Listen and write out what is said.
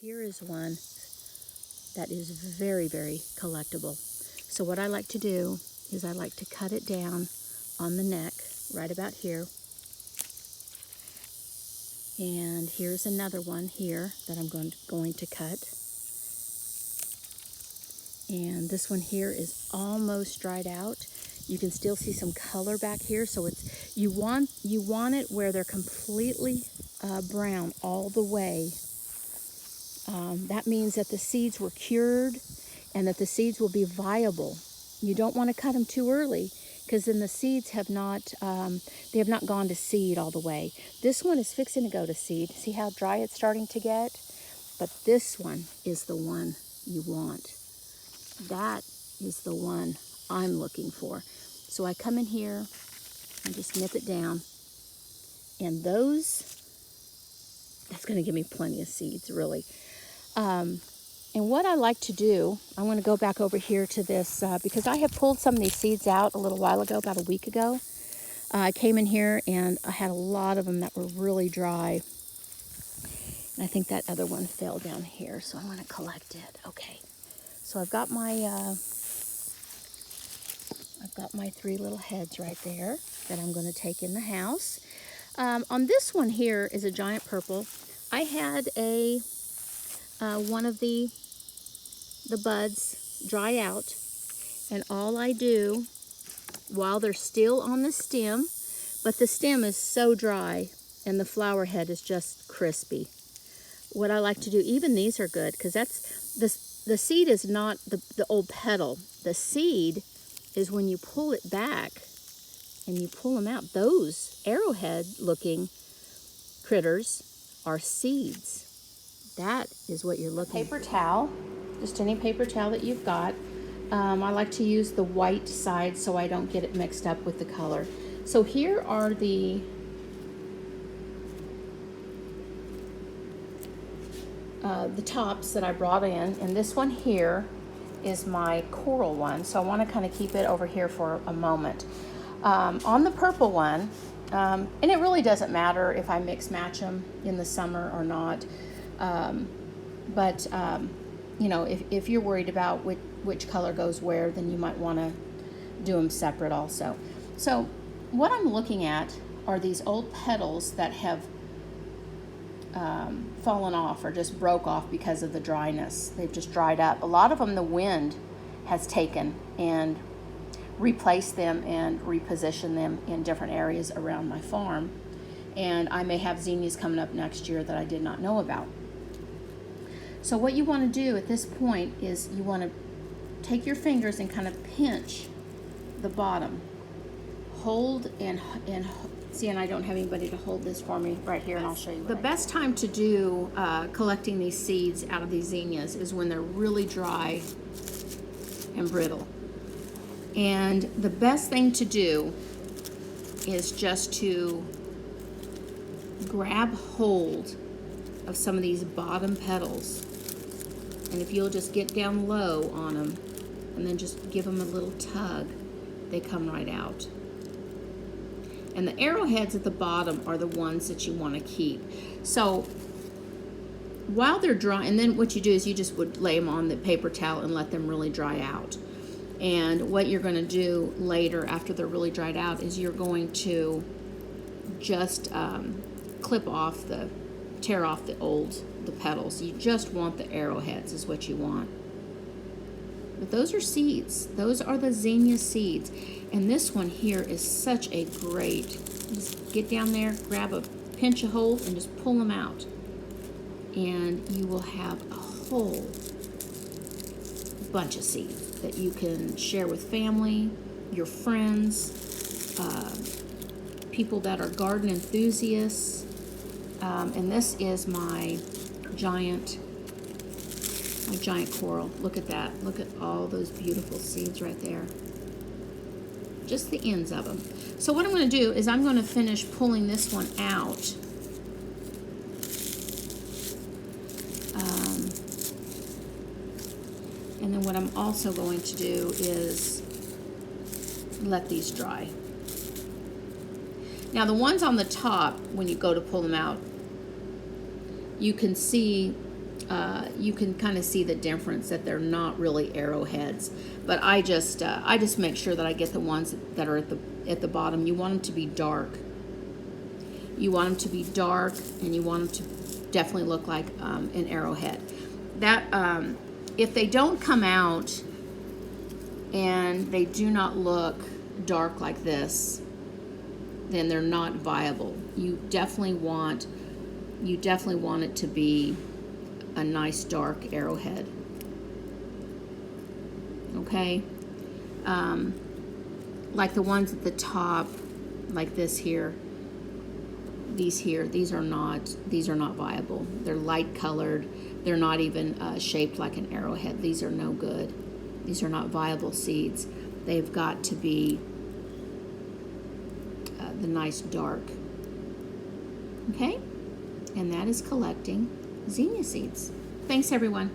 Here is one that is very, very collectible. So what I like to do is I like to cut it down on the neck, right about here. And here's another one here that I'm going to cut. And this one here is almost dried out. You can still see some color back here, so it's you want it where they're completely brown all the way. That means that the seeds were cured and that the seeds will be viable. You don't want to cut them too early because then the seeds have not they have not gone to seed all the way. This one is fixing to go to seed. See how dry it's starting to get? But this one is the one you want. That is the one I'm looking for. So I come in here and just nip it down. And that's going to give me plenty of seeds, really. And what I like to do, I'm going to go back over here to this because I have pulled some of these seeds out a little while ago, about a week ago. I came in here and I had a lot of them that were really dry. And I think that other one fell down here, so I'm going to collect it. Okay. So I've got my 3 little heads right there that I'm going to take in the house. On this one here is a giant purple. I had one of the buds dry out, and all I do while they're still on the stem, but the stem is so dry and the flower head is just crispy. What I like to do, even these are good, because the seed is not the old petal. The seed is when you pull it back and you pull them out. Those arrowhead looking critters are seeds. That is what you're looking for. Paper towel, just any paper towel that you've got. I like to use the white side so I don't get it mixed up with the color. So here are the tops that I brought in, and this one here is my coral one, so I want to kind of keep it over here for a moment. On the purple one, and it really doesn't matter if I mix match them in the summer or not, but you know, if you're worried about which color goes where, then you might want to do them separate also. So what I'm looking at are these old petals that have fallen off or just broke off because of the dryness. They've just dried up. A lot of them the wind has taken and replaced them and repositioned them in different areas around my farm. And I may have zinnias coming up next year that I did not know about. So what you want to do at this point is you want to take your fingers and kind of pinch the bottom. Hold and see, and I don't have anybody to hold this for me right here, and I'll show you. The best time to do collecting these seeds out of these zinnias is when they're really dry and brittle. And the best thing to do is just to grab hold of some of these bottom petals, and if you'll just get down low on them and then just give them a little tug, they come right out. And the arrowheads at the bottom are the ones that you want to keep. So while they're dry, and then what you do is you just would lay them on the paper towel and let them really dry out. And what you're going to do later after they're really dried out is you're going to just tear off the petals. You just want the arrowheads is what you want. But those are seeds. Those are the zinnia seeds. And this one here is such a great, just get down there, grab a pinch a hold and just pull them out. And you will have a whole bunch of seeds that you can share with family, your friends, people that are garden enthusiasts. And this is my giant coral. Look at that. Look at all those beautiful seeds right there. Just the ends of them. So what I'm going to do is I'm going to finish pulling this one out. And then what I'm also going to do is let these dry. Now the ones on the top, when you go to pull them out, you can see you can kind of see the difference that they're not really arrowheads. But I just make sure that I get the ones that are at the bottom. You want them to be dark. You want them to be dark, and you want them to definitely look like an arrowhead. That if they don't come out and they do not look dark like this, then they're not viable. You definitely want it to be a nice dark arrowhead. Okay, like the ones at the top, like this here. These are not viable. They're light colored. They're not even shaped like an arrowhead. These are no good. These are not viable seeds. They've got to be the nice dark. Okay, and that is collecting zinnia seeds. Thanks, everyone.